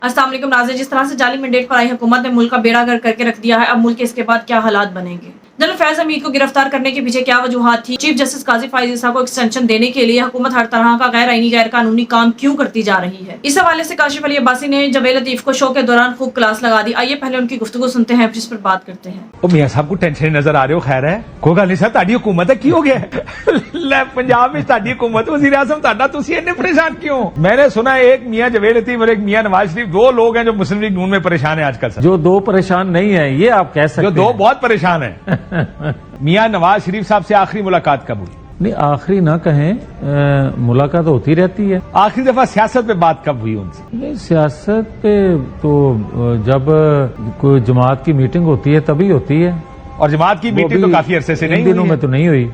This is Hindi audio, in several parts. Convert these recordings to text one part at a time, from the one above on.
अस्सलाम वालेकुम नाज़रीन, जिस तरह से जाली मैंडेट पर आई हुकूमत ने मुल्क का बेड़ा गर्क करके रख दिया है, अब मुल्क के इसके बाद क्या हालात बनेंगे। जनरल फैज हमीद को गिरफ्तार करने के पीछे क्या वजूहात थी। चीफ जस्टिस काजी फायज ईसा को एक्सटेंशन देने के लिए हुकूमत हर तरह का गैर आईनी गैर कानूनी काम क्यों करती जा रही है। इस हवाले से काशिफ अली अब्बासी ने जवेद लतीफ को शो के दौरान खूब क्लास लगा दी। आइए पहले उनकी गुफ्तगू सुनते हैं, जिस पर बात करते हैं। मियां साहब को टेंशन नजर आ रहे हो, खैर है कोई गल नहीं सर, ताड़ी हुकूमत है की हो गया ले पंजाब में ताड़ी हुकूमत वज़ीर आज़म ताड़ा, तुसी इतने परेशान क्यों। मैंने सुना एक मियां जवेद लतीफ और एक मियां नवाज शरीफ दो लोग हैं जो मुस्लिम लीग नून में परेशान है आजकल सर। जो दो परेशान नहीं है ये आप कह सकते जो दो हैं। बहुत परेशान है मियां नवाज शरीफ साहब से आखिरी मुलाकात कब हुई? नहीं आखिरी ना कहें, मुलाकात होती रहती है। आखिरी दफा सियासत पे बात कब हुई उनसे? नहीं सियासत पे तो जब कोई जमात की मीटिंग होती है तभी होती है। और जमात की मीटिंग तो काफी अरसे से नहीं इन दिनों में तो नहीं हुई।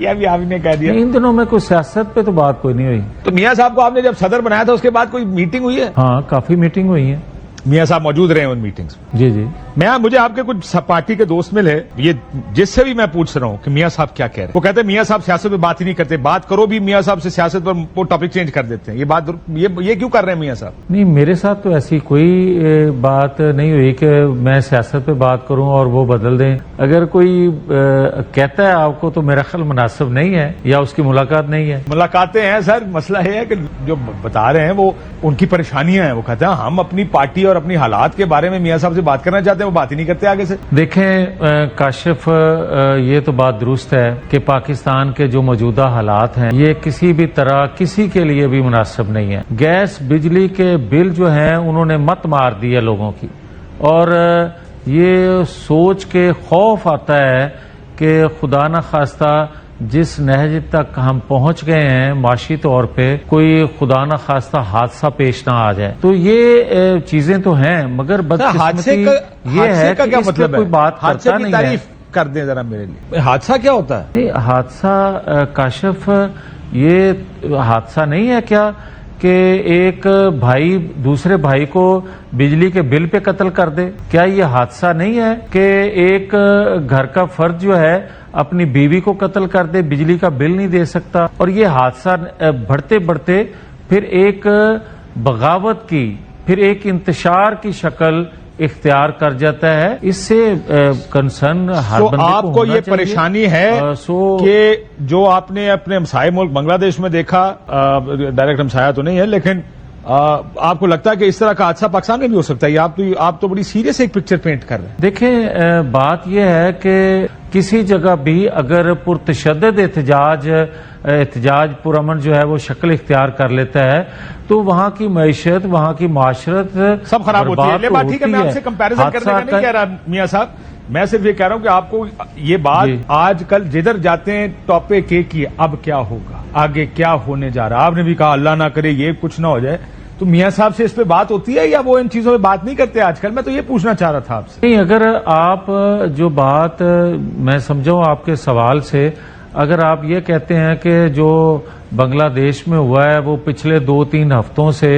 यह भी आपने कह दिया। इन दिनों में कोई सियासत पे तो बात कोई नहीं हुई। तो मियां साहब को आपने जब सदर बनाया था उसके बाद कोई मीटिंग हुई है? हाँ काफी मीटिंग हुई है। मियां साहब मौजूद रहे हैं उन मीटिंग्स में? जी जी। मुझे आपके कुछ पार्टी के दोस्त मिले, ये जिससे भी मैं पूछ रहा हूँ कि मियां साहब क्या कह रहे हैं, वो कहते हैं मियां साहब सियासत पे बात ही नहीं करते, बात करो भी मियां साहब से सियासत पर वो टॉपिक चेंज कर देते हैं। ये क्यों कर रहे हैं मियां साहब? नहीं मेरे साथ तो ऐसी कोई बात नहीं हुई कि मैं सियासत पे बात करूं और वो बदल दें। अगर कोई कहता है आपको तो मेरा ख्याल मुनासिब नहीं है या उसकी मुलाकात नहीं है। मुलाकातें हैं सर, मसला है कि जो बता रहे हैं वो उनकी परेशानियां हैं। वो कहते हैं हम अपनी पार्टी और अपनी हालात के बारे में मियां साहब से बात करना चाहते हैं, वो बात ही नहीं करते आगे से। देखें काशिफ, ये तो बात दुरुस्त है कि पाकिस्तान के जो मौजूदा हालात हैं ये किसी भी तरह किसी के लिए भी मुनासिब नहीं है। गैस बिजली के बिल जो हैं उन्होंने मत मार दी है लोगों की, और ये सोच के खौफ आता है कि खुदा न खास्ता जिस नहज तक हम पहुंच गए हैं माशी तौर पे कोई खुदा न खास्ता हादसा पेश ना आ जाए। तो ये चीजें तो हैं, मगर बदकिस्मती ये है कि क्या मतलब है? कोई बात करता नहीं है। कर दें जरा मेरे लिए, हादसा क्या होता है? हादसा काशिफ ये हादसा नहीं है क्या कि एक भाई दूसरे भाई को बिजली के बिल पे कत्ल कर दे? क्या ये हादसा नहीं है कि एक घर का फर्द जो है अपनी बीवी को कत्ल कर दे, बिजली का बिल नहीं दे सकता? और ये हादसा बढ़ते बढ़ते फिर एक बगावत की, फिर एक इंतशार की शक्ल इख्तियार कर जाता है। इससे कंसर्न हर बंदे को आपको होना ये चाहिए। परेशानी है कि जो आपने अपने हमसाये मुल्क बांग्लादेश में देखा, डायरेक्ट हमसाया तो नहीं है, लेकिन आपको लगता है कि इस तरह का हादसा पाकिस्तान में भी हो सकता है? आप तो बड़ी सीरियस एक पिक्चर पेंट कर रहे हैं। देखें बात यह है कि किसी जगह भी अगर पुरतशद्दद एहतजाज पुरअमन जो है वो शक्ल इख्तियार कर लेता है तो वहाँ की मईशत, वहाँ की माशरत सब खराब होती है। बात ठीक है, मैं आपसे कंपैरिजन करने का नहीं कह रहा मियां साहब, मैं सिर्फ ये कह रहा हूं कि आपको ये बात आजकल जिधर जाते हैं टॉपिक एक ही, अब क्या होगा, आगे क्या होने जा रहा है। आपने भी कहा अल्लाह ना करे ये कुछ ना हो जाए, तो मियां साहब से इस पे बात होती है या वो इन चीजों पे बात नहीं करते आजकल? मैं तो ये पूछना चाह रहा था आपसे। नहीं, अगर आप जो बात मैं समझाऊं आपके सवाल से, अगर आप ये कहते हैं कि जो बांग्लादेश में हुआ है वो पिछले 2-3 हफ्तों से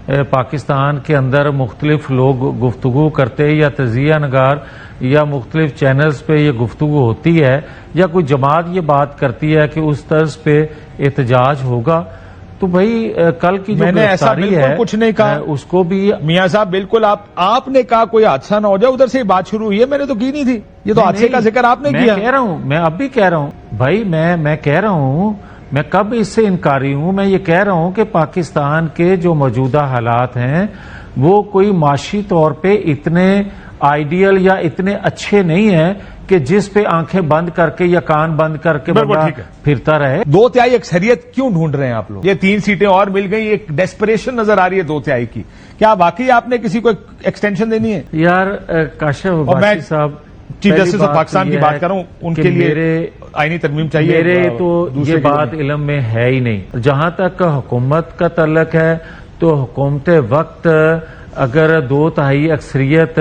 पाकिस्तान के अंदर मुख्तलिफ लोग गुफ्तगू करते या तजिया नगार या मुख्तलिफ चैनल्स पे ये गुफ्तगू होती है या कोई जमात ये बात करती है कि उस तर्ज पे एहतजाज होगा, तो भाई कल की जो गिरफ्तारी है कुछ नहीं कहा उसको भी मियां साहब बिल्कुल आपने कहा कोई हादसा ना हो जाए, उधर से बात शुरू हुई है, मैंने तो की नहीं थी। ये तो हादसे का जिक्र आपने किया। मैं कह रहा हूं, मैं अब भी कह रहा हूं भाई, मैं कह रहा हूं, मैं कब इससे इनकारी हूं। मैं ये कह रहा हूं कि पाकिस्तान के जो मौजूदा हालात हैं वो कोई माशी तौर पे इतने आइडियल या इतने अच्छे नहीं है कि जिस पे आंखें बंद करके या कान बंद करके बंदा फिरता रहे। 2/3 अक्सरियत क्यों ढूंढ रहे हैं आप लोग? ये 3 सीटें और मिल गई, एक डेस्परेशन नजर आ रही है 2/3 की। क्या वाकई आपने किसी को एक्सटेंशन देनी है? यार काशिफ साहब, चीफ जस्टिस ऑफ पाकिस्तान की बात करूं, उनके लिए आईनी तरमीम चाहिए। मेरे तो ये बात इल्म में है ही नहीं। जहां तक हुकूमत का तल्लक है तो हुकूमत वक्त अगर 2/3 अक्सरियत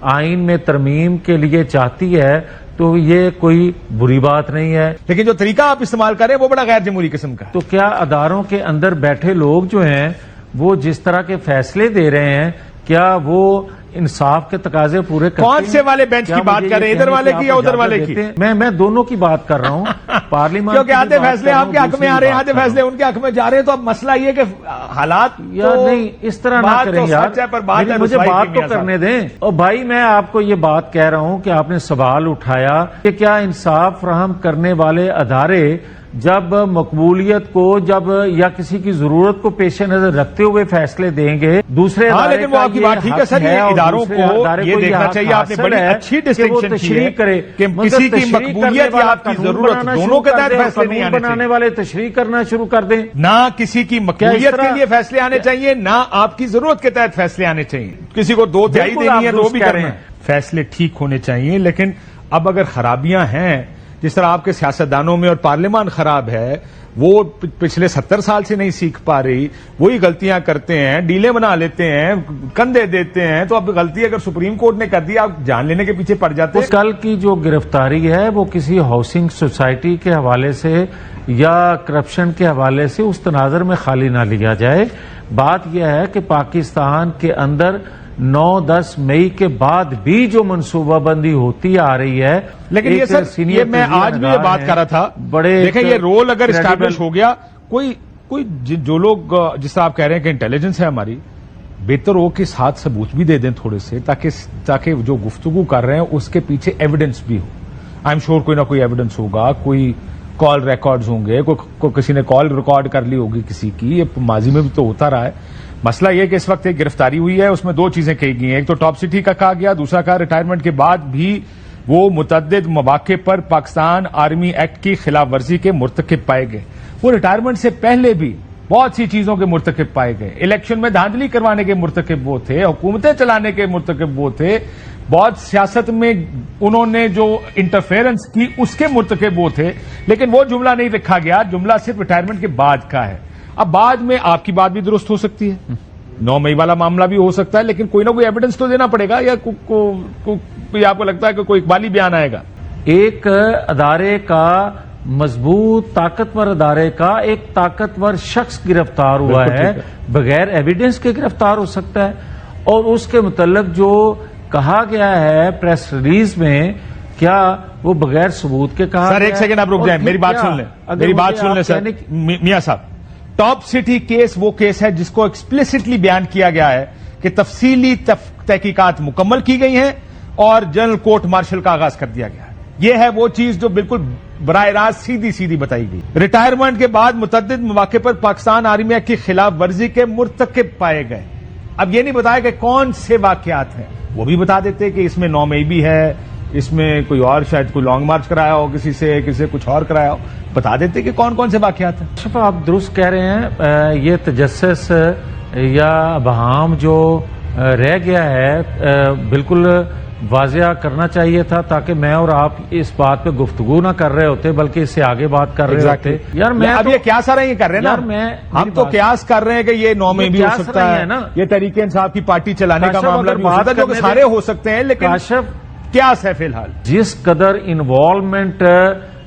आइन में तरमीम के लिए चाहती है तो ये कोई बुरी बात नहीं है। लेकिन जो तरीका आप इस्तेमाल करें वो बड़ा गैर जमहूरी किस्म का। तो क्या अदारों के अंदर बैठे लोग जो हैं वो जिस तरह के फैसले दे रहे हैं, क्या वो इंसाफ के तकाजे पूरे करते कौन से वाले बेंच की बात कर रहे हैं, इधर वाले की या उधर वाले की? मैं दोनों की बात कर रहा हूँ। पार्लियामेंट क्योंकि आधे फैसले आपके हक में आ रहे हैं, आधे फैसले उनके हक में जा रहे हैं, तो अब मसला ये कि हालात यार नहीं इस तरह ना करें यार, मुझे बात तो करने दें। और भाई मैं आपको ये बात कह रहा हूं कि आपने सवाल उठाया कि क्या इंसाफ फराहम करने वाले अदारे जब मकबूलियत को या किसी की जरूरत को पेश नजर रखते हुए फैसले देंगे दूसरे हाँ, लेकिन वो आपकी बात ठीक है सर, ये इदारों को ये देखना चाहिए, आपने बड़ी अच्छी डिस्टिंक्शन की है कि किसी की मकबूलियत या आपकी जरूरत दोनों के तहत फैसले नहीं आने बनाने वाले तशरीह करना शुरू कर दें। ना किसी की मकबूलियत के लिए फैसले आने चाहिए, ना आपकी जरूरत के तहत फैसले आने चाहिए। किसी को 2 तिहाई देनी है तो वो भी कर रहे हैं। फैसले ठीक होने चाहिए, लेकिन अब अगर खराबियां हैं जिस तरह आपके सियासतदानों में और पार्लियामान खराब है, वो पिछले 70 साल से नहीं सीख पा रही, वही गलतियां करते हैं, डीले बना लेते हैं, कंधे देते हैं, तो अब गलती अगर सुप्रीम कोर्ट ने कर दी आप जान लेने के पीछे पड़ जाते हैं। कल की जो गिरफ्तारी है वो किसी हाउसिंग सोसाइटी के हवाले से या करप्शन के हवाले से उस तनाजर में खाली ना लिया जाए। बात यह है कि पाकिस्तान के अंदर 9-10 मई के बाद भी जो मनसूबाबंदी होती आ रही है, लेकिन ये सर ये मैं आज भी ये बात कर रहा था, बड़े देखें ये रोल अगर एस्टैब्लिश हो गया, कोई जो लोग जिस तरह आप कह रहे हैं कि इंटेलिजेंस है हमारी, बेहतर हो कि साथ सबूत भी दे दें थोड़े से, ताकि जो गुफ्तगू कर रहे हैं उसके पीछे एविडेंस भी हो। आई एम श्योर कोई ना कोई एविडेंस होगा, कोई कॉल रिकॉर्ड्स होंगे, किसी ने कॉल रिकॉर्ड कर ली होगी किसी की, ये माजी में भी तो होता रहा है। मसला यह कि इस वक्त एक गिरफ्तारी हुई है, उसमें 2 चीजें कही गई हैं, एक तो टॉप सिटी का कहा गया, दूसरा कहा रिटायरमेंट के बाद भी वो मुतअद्दिद मौके पर पाकिस्तान आर्मी एक्ट की खिलाफ वर्जी के मुर्तकिब पाए गए। वो रिटायरमेंट से पहले भी बहुत सी चीजों के मुर्तकिब पाए गए, इलेक्शन में धांधली करवाने के मुर्तकिब वो थे, हुकूमतें चलाने के मुर्तकिब वो थे, बहुत सियासत में उन्होंने जो इंटरफेरेंस की उसके मुर्तकिब वो थे, लेकिन वो जुमला नहीं रखा गया, जुमला सिर्फ रिटायरमेंट के बाद का है। अब बाद में आपकी बात भी दुरुस्त हो सकती है, 9 मई वाला मामला भी हो सकता है, लेकिन कोई ना कोई एविडेंस तो देना पड़ेगा, या आपको लगता है कि कोई इकबाली बयान आएगा? एक अदारे का मजबूत ताकतवर अदारे का एक ताकतवर शख्स गिरफ्तार हुआ है, बगैर एविडेंस के गिरफ्तार हो सकता है, और उसके मुतल्लिक जो कहा गया है प्रेस रिलीज में, क्या वो बगैर सबूत के कहा? सर एक सेकंड आप रुक जाए, मेरी बात सुन लें, मेरी बात सुन लें सर मियां साहब। टॉप सिटी केस वो केस है जिसको एक्सप्लिसिटली बयान किया गया है कि तफसीली तहकीकात मुकम्मल की गई हैं और जनरल कोर्ट मार्शल का आगाज कर दिया गया है। यह है वो चीज जो बिल्कुल बराह रास्त सीधी सीधी बताई गई। रिटायरमेंट के बाद मुतअद्दिद मौके पर पाकिस्तान आर्मी एक्ट की खिलाफ वर्जी के मुर्तकिब पाए गए। अब यह नहीं बताया कि कौन से वाकयात हैं, वो भी बता देते कि इसमें 9 मई भी है, इसमें कोई और शायद कोई लॉन्ग मार्च कराया हो, किसी से कुछ और कराया हो, बता देते कि कौन कौन से वाकयात हैं। आप दुरुस्त कह रहे हैं, ये तजस्सुस या अबहाम जो रह गया है बिल्कुल वाजिया करना चाहिए था, ताकि मैं और आप इस बात पे गुफ्तगू ना कर रहे होते बल्कि इससे आगे बात कर रहे होते। यार मैं अब ये क्या सारा ये कर रहे हैं ना, हम तो क्यास कर रहे हैं कि ये 9 मई भी हो सकता है ना, ये तहरीक इंसाफ की पार्टी चलाने का मामला भी हो सकता है, जो कि सारे हो सकते हैं, लेकिन क्यास है फिलहाल। जिस कदर इन्वॉल्वमेंट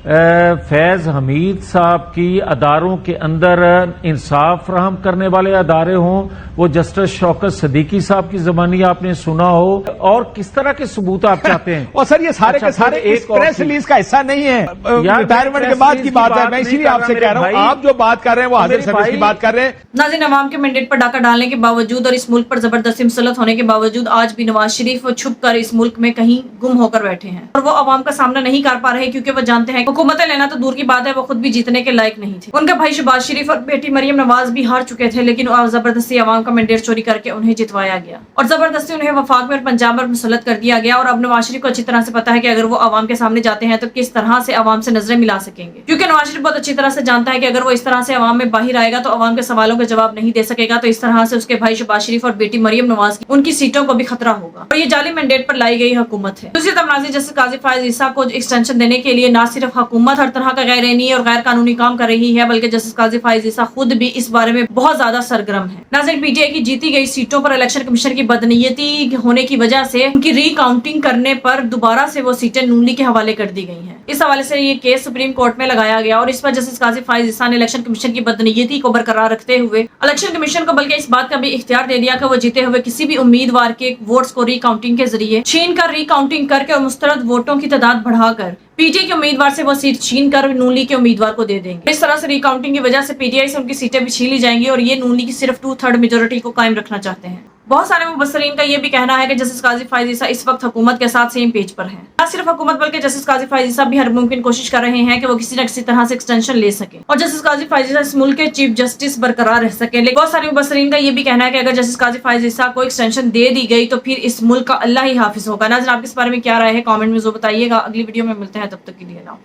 फैज हमीद साहब की अदारों के अंदर इंसाफ फराहम करने वाले अदारे हों, वो जस्टिस शौकत सदीकी साहब की जबानी आपने सुना हो, और किस तरह के सबूत आप चाहते हैं? और सर ये सारे के सारे एक प्रेस रिलीज का हिस्सा नहीं है, रिटायरमेंट के बाद की बात है, मैं इसीलिए आपसे कह रहा हूं, आप जो बात कर रहे हैं वो हाजिर सर्विस की बात कर रहे हैं। नाज़रीन, अवाम के मैंडेट पर डाका डालने के बावजूद और इस मुल्क पर जबरदस्ती मुसल्लत होने के बावजूद आज भी नवाज शरीफ छुप कर इस मुल्क में कहीं गुम होकर बैठे हैं, और वो अवाम का सामना नहीं कर पा रहे क्योंकि वो जानते हैं हुकूमतें लेना तो दूर की बात है, वो खुद भी जीतने के लायक नहीं थे। उनका भाई शहबाज शरीफ और बेटी मरियम नवाज भी हार चुके थे, लेकिन जबरदस्ती अवाम का मैंडेट चोरी करके उन्हें जितवाया गया और जबरदस्ती उन्हें वफाक में और पंजाब में मुसल्लत कर दिया गया। और अब नवाज शरीफ को अच्छी तरह से पता है कि अगर वो अवाम के सामने जाते हैं तो किस तरह से अवाम से नजरें मिला सकेंगे, क्योंकि नवाज शरीफ बहुत अच्छी तरह से जानता है कि अगर वो इस तरह से अवाम में बाहर आएगा तो अवाम के सवालों का जवाब नहीं दे सकेगा, तो इस तरह से उसके भाई शहबाज शरीफ और बेटी मरियम नवाज की उनकी सीटों को भी खतरा होगा। और ये जाली मैंडेट पर लाई गई हुकूमत है। दूसरी तरफ नाज़रीन, जस्टिस काजी फायज ईसा को एक्सटेंशन देने के लिए न सिर्फ हुकूमत हर तरह का गैर और गैर कानूनी काम कर रही है, बल्कि जस्टिस काजी फाइज ईसा खुद भी इस बारे में बहुत ज्यादा सरगर्म है। नाज़रीन, पीटीआई की जीती गई सीटों पर इलेक्शन कमीशन की बदनीयती होने की वजह से उनकी रिकाउंटिंग करने पर दोबारा से वो सीटें नून लीग के हवाले कर दी गई हैं। इस हवाले से ये केस सुप्रीम कोर्ट में लगाया गया और इस पर जस्टिस काजी फाइज ईसा ने इलेक्शन कमीशन की बदनीयती को बरकरार रखते हुए इलेक्शन कमीशन को बल्कि इस बात का भी इख्तियार दे दिया कि वो जीते हुए किसी भी उम्मीदवार के वोट्स को रिकाउंटिंग के जरिए छीन कर रिकाउंटिंग करके और मुस्तरद वोटों की तादाद बढ़ाकर पीटीआई के उम्मीदवार से वो सीट छीन कर नून लीग के उम्मीदवार को दे देंगे। इस तरह से रिकाउंटिंग की वजह से पीटीआई से उनकी सीटें भी छीनी जाएंगी और ये नून लीग की सिर्फ 2/3 मेजोरिटी को कायम रखना चाहते हैं। बहुत सारे मुबस्सरीन का ये भी कहना है कि जस्टिस काजी फाइज ईसा इस वक्त हुकूमत के साथ सेम पेज पर हैं। न सिर्फ हुकूमत बल्कि जस्टिस काजी फाइज ईसा भी हर मुमकिन कोशिश कर रहे हैं कि वो किसी न किसी तरह से एक्सटेंशन ले सके और जस्टिस काजी फाइज ईसा इस मुल्क के चीफ जस्टिस बरकरार रह सके। लेकिन बहुत सारे मुबस्सरीन का ये भी कहना है कि अगर जस्टिस काजी फाइज ईसा को एक्सटेंशन दे दी गई तो फिर इस मुल्क का अल्लाह ही हाफिज होगा। नाज़रीन, आपके इस बारे में क्या राय है? कॉमेंट में जरूर बताइएगा। अगली वीडियो में मिलते हैं, तब तक के लिए ना।